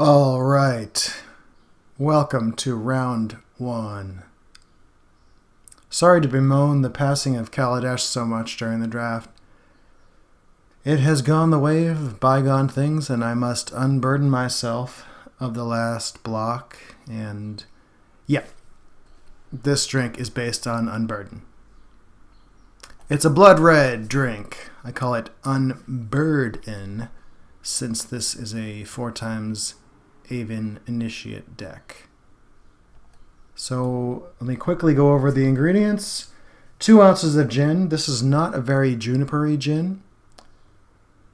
All right. Welcome to round one. Sorry to bemoan the passing of Kaladesh so much during the draft. It has gone the way of bygone things, and I must unburden myself of the last block. And yeah, this drink is based on UnBIRDen. It's a blood red drink. I call it UnBIRDen, since this is a 4x Avon Initiate deck. So let me quickly go over the ingredients. 2 ounces of gin. This is not a very junipery gin.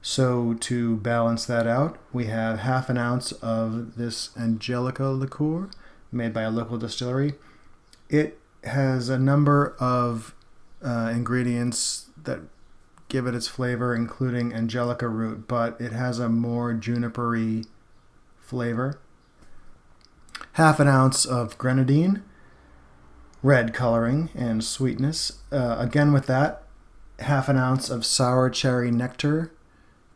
So to balance that out, we have half an ounce of this angelica liqueur made by a local distillery. It has a number of ingredients that give it its flavor, including angelica root, but it has a more junipery flavor. Half an ounce of grenadine, red coloring and sweetness. Again with that, half an ounce of sour cherry nectar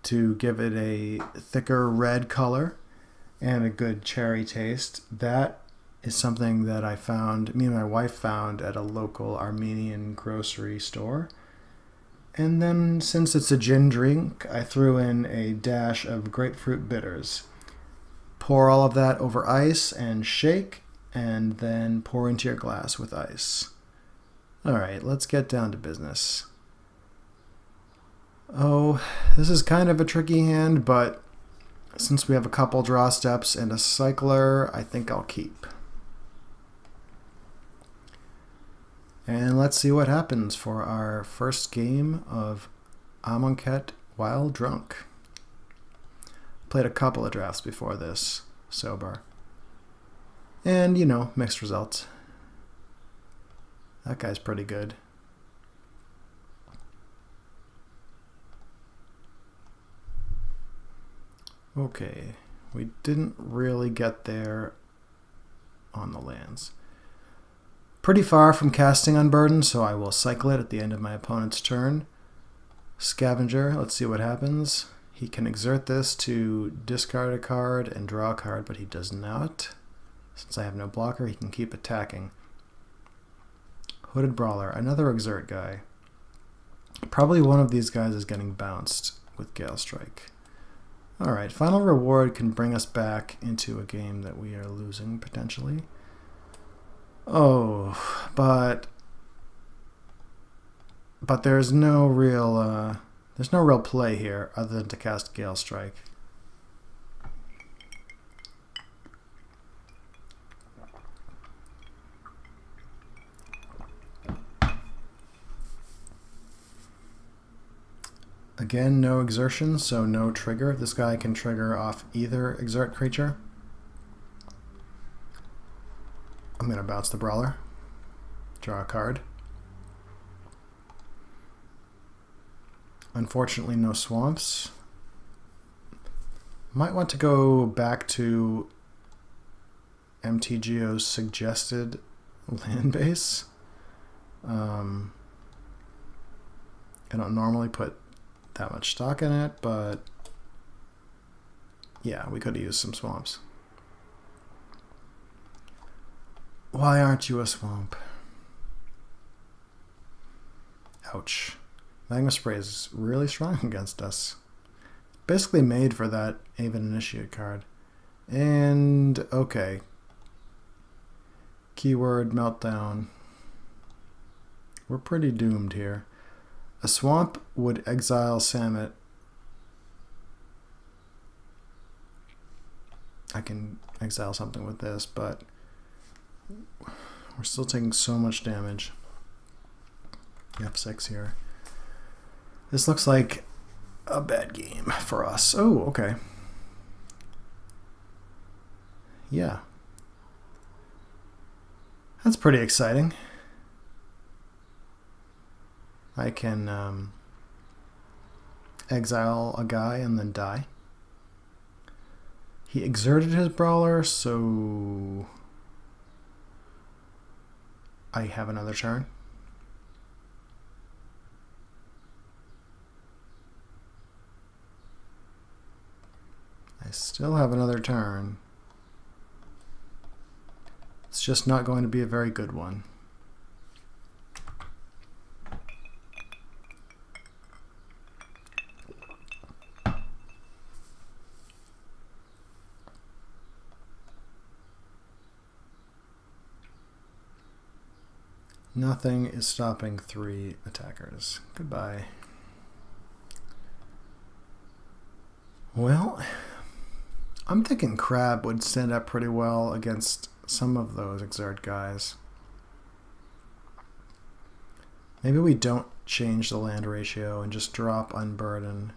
to give it a thicker red color and a good cherry taste. That is something that me and my wife found at a local Armenian grocery store. And then, since it's a gin drink, I threw in a dash of grapefruit bitters. Pour all of that over ice and shake, and then pour into your glass with ice. All right, let's get down to business. Oh, this is kind of a tricky hand, but since we have a couple draw steps and a cycler, I think I'll keep. And let's see what happens for our first game of Amonkhet while drunk. Played a couple of drafts before this, sober. And, mixed results. That guy's pretty good. Okay, we didn't really get there on the lands. Pretty far from casting UnBIRDen, so I will cycle it at the end of my opponent's turn. Scavenger, let's see what happens. He can exert this to discard a card and draw a card, but he does not. Since I have no blocker, he can keep attacking. Hooded Brawler, another exert guy. Probably one of these guys is getting bounced with Gale Strike. Alright, final reward can bring us back into a game that we are losing, potentially. Oh, but there's no real play here other than to cast Gale Strike. Again, no exertion, so no trigger. This guy can trigger off either exert creature. I'm going to bounce the Brawler. Draw a card. Unfortunately, no swamps. Might want to go back to MTGO's suggested land base. I don't normally put that much stock in it, but yeah, we could have used some swamps. Why aren't you a swamp? Ouch. Magma Spray is really strong against us. Basically made for that Avon Initiate card. And, okay. Keyword Meltdown. We're pretty doomed here. A swamp would exile Samet. I can exile something with this, but we're still taking so much damage. F6 here. This looks like a bad game for us. Oh, okay. Yeah. That's pretty exciting. I can exile a guy and then die. He exerted his Brawler, so I have another turn. I still have another turn. It's just not going to be a very good one. Nothing is stopping 3 attackers. Goodbye. Well, I'm thinking Crab would stand up pretty well against some of those Exert guys. Maybe we don't change the land ratio and just drop UnBIRDen.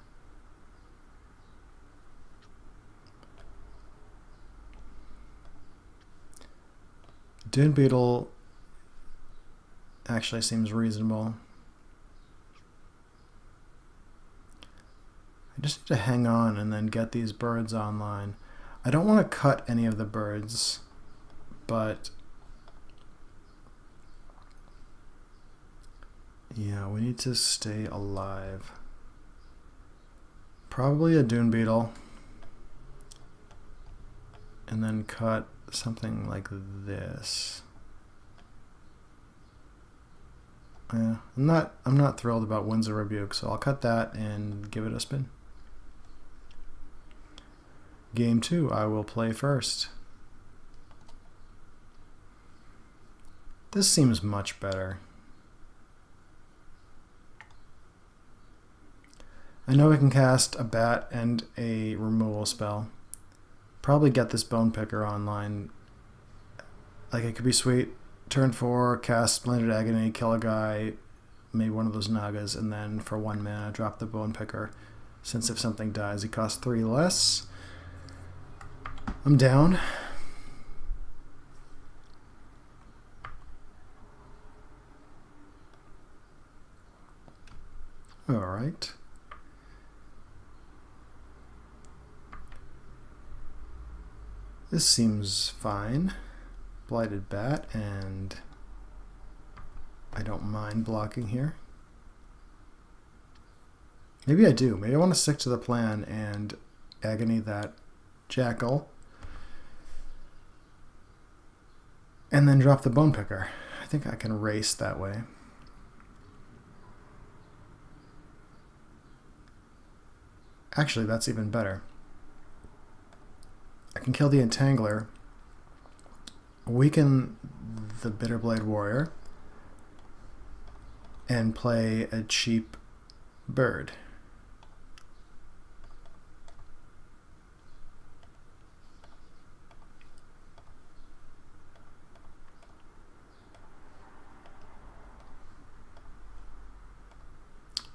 Dune Beetle actually seems reasonable. I just need to hang on and then get these birds online. I don't want to cut any of the birds, but yeah, we need to stay alive. Probably a Dune Beetle, and then cut something like this. Yeah, I'm not thrilled about Windsor Rebuke, so I'll cut that and give it a spin. Game 2, I will play first. This seems much better. I know I can cast a bat and a removal spell. Probably get this Bone Picker online. Like, it could be sweet. Turn 4, cast Splendid Agony, kill a guy, maybe one of those Nagas, and then for 1 mana, drop the Bone Picker. Since if something dies, he costs 3 less. I'm down. Alright. This seems fine. Blighted Bat, and I don't mind blocking here. Maybe I do. Maybe I want to stick to the plan and Agony that Jackal. And then drop the Bone Picker. I think I can race that way. Actually, that's even better. I can kill the Entangler, weaken the Bitterblade Warrior, and play a cheap bird.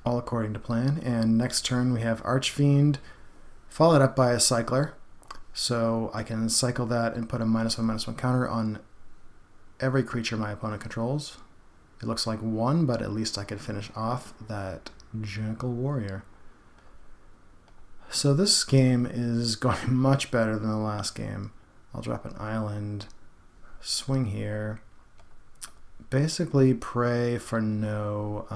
All according to plan. And next turn we have Archfiend, followed up by a Cycler. So I can cycle that and put a -1/-1 counter on every creature my opponent controls. It looks like 1, but at least I can finish off that Jackal Warrior. So this game is going much better than the last game. I'll drop an island, swing here, basically pray for no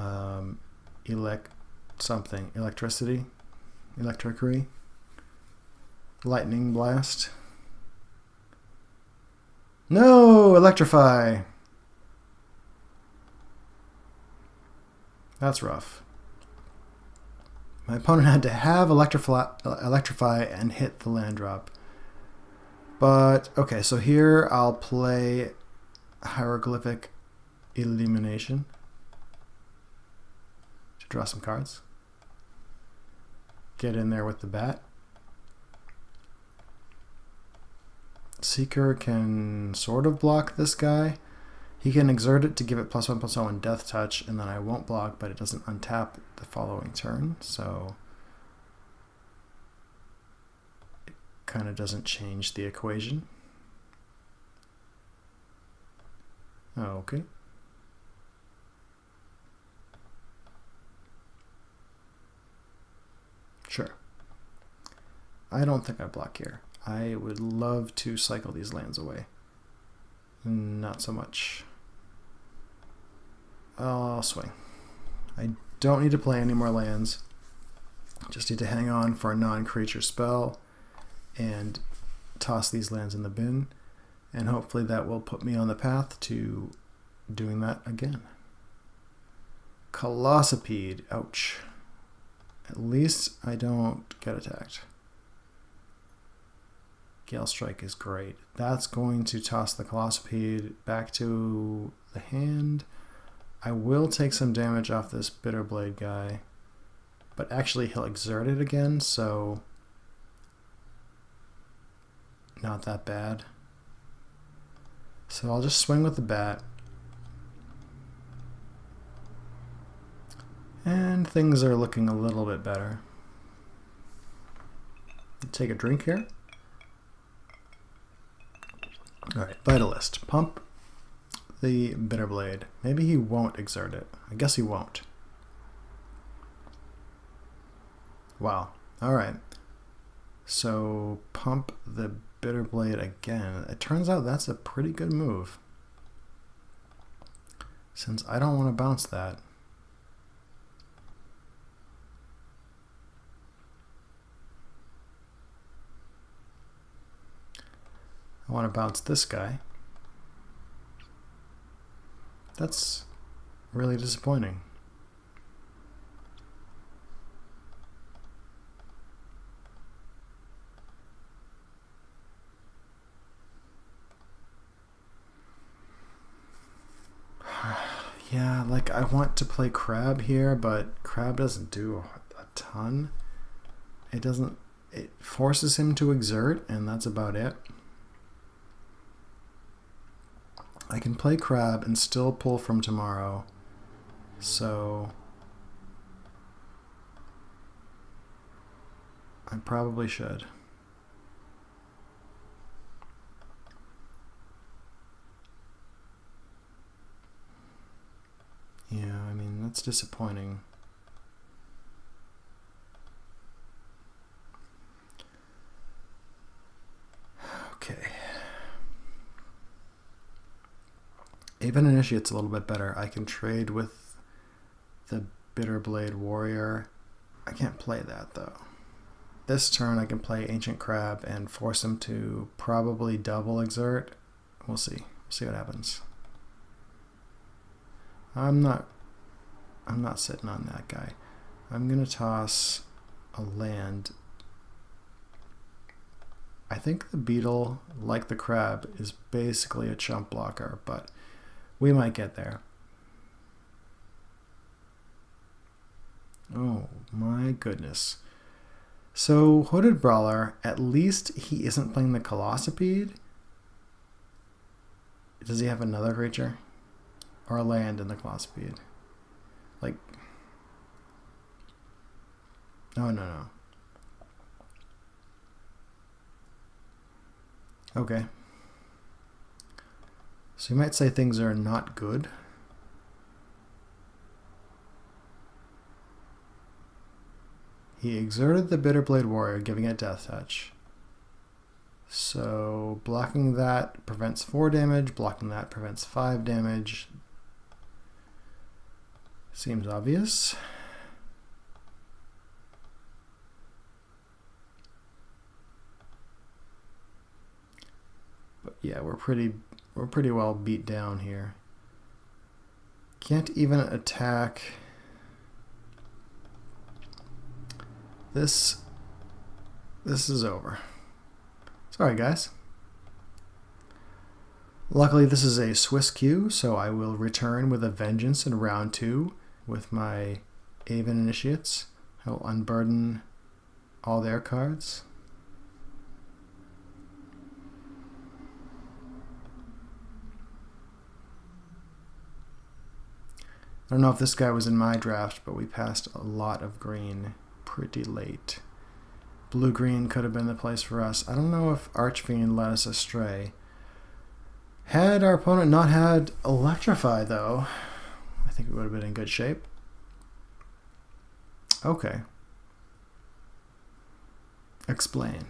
electricity, lightning blast. No, electrify. That's rough. My opponent had to have electrify and hit the land drop. But okay, so here I'll play Hieroglyphic Illumination to draw some cards. Get in there with the bat. Seeker can sort of block this guy. He can exert it to give it +1/+1 Death Touch, and then I won't block, but it doesn't untap the following turn, so it kind of doesn't change the equation. Okay. Sure. I don't think I block here. I would love to cycle these lands away. Not so much. I'll swing. I don't need to play any more lands. Just need to hang on for a non-creature spell. and toss these lands in the bin, and hopefully that will put me on the path to doing that again. Colossipede, ouch. At least I don't get attacked. Gale Strike is great. That's going to toss the Colossipede back to the hand. I will take some damage off this Bitterblade guy, but actually he'll exert it again, so not that bad. So I'll just swing with the bat. And things are looking a little bit better. Take a drink here. Alright, Vitalist. Pump the Bitterblade. Maybe he won't exert it. I guess he won't. Wow. Alright. So pump the Bitterblade again. It turns out that's a pretty good move, since I don't want to bounce that. I want to bounce this guy. That's really disappointing. Yeah, like I want to play Crab here, but Crab doesn't do a ton. It forces him to exert, and that's about it. I can play Crab and still pull from tomorrow, so I probably should. Yeah, I mean, that's disappointing. Okay. Even Initiate's a little bit better. I can trade with the Bitterblade Warrior. I can't play that, though. This turn I can play Ancient Crab and force him to probably double exert. We'll see. We'll see what happens. I'm not sitting on that guy. I'm gonna toss a land. I think the beetle, like the crab, is basically a chump blocker, but we might get there. Oh my goodness. So Hooded Brawler, at least he isn't playing the Colossipede. Does he have another creature? Or a land in the Colossipede? Like, oh no. Okay. So you might say things are not good. He exerted the Bitterblade Warrior, giving it Death Touch. So blocking that prevents 4 damage, blocking that prevents 5 damage. Seems obvious. But yeah, we're pretty well beat down here. Can't even attack this. This is over. Sorry, guys. Luckily, this is a Swiss queue, so I will return with a vengeance in round 2 with my Aven Initiates. I will UnBIRDen all their cards. I don't know if this guy was in my draft, but we passed a lot of green pretty late. Blue-green could have been the place for us. I don't know if Archfiend led us astray. Had our opponent not had Electrify, though, I think we would have been in good shape. Okay. Explain.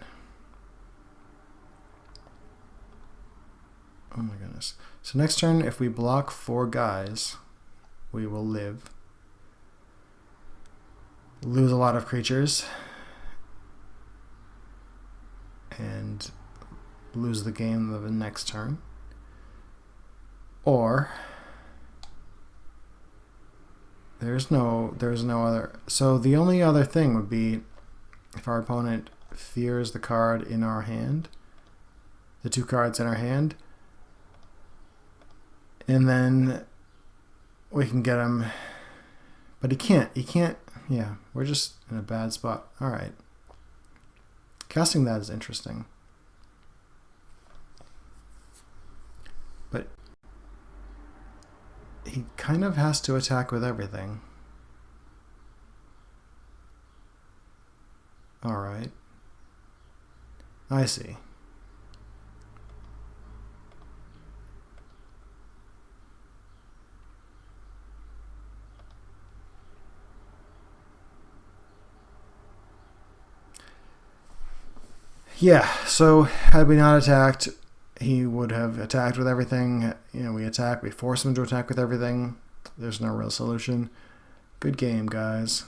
Oh my goodness. So next turn, if we block 4 guys, we will live. Lose a lot of creatures. and lose the game of the next turn. Or there's no other. So the only other thing would be if our opponent fears the card in our hand, the 2 cards in our hand, and then we can get him. But he can't. Yeah, we're just in a bad spot. All right. Casting that is interesting. But he kind of has to attack with everything. All right. I see. Yeah, so had we not attacked, he would have attacked with everything. We attack, we force him to attack with everything. There's no real solution. Good game, guys.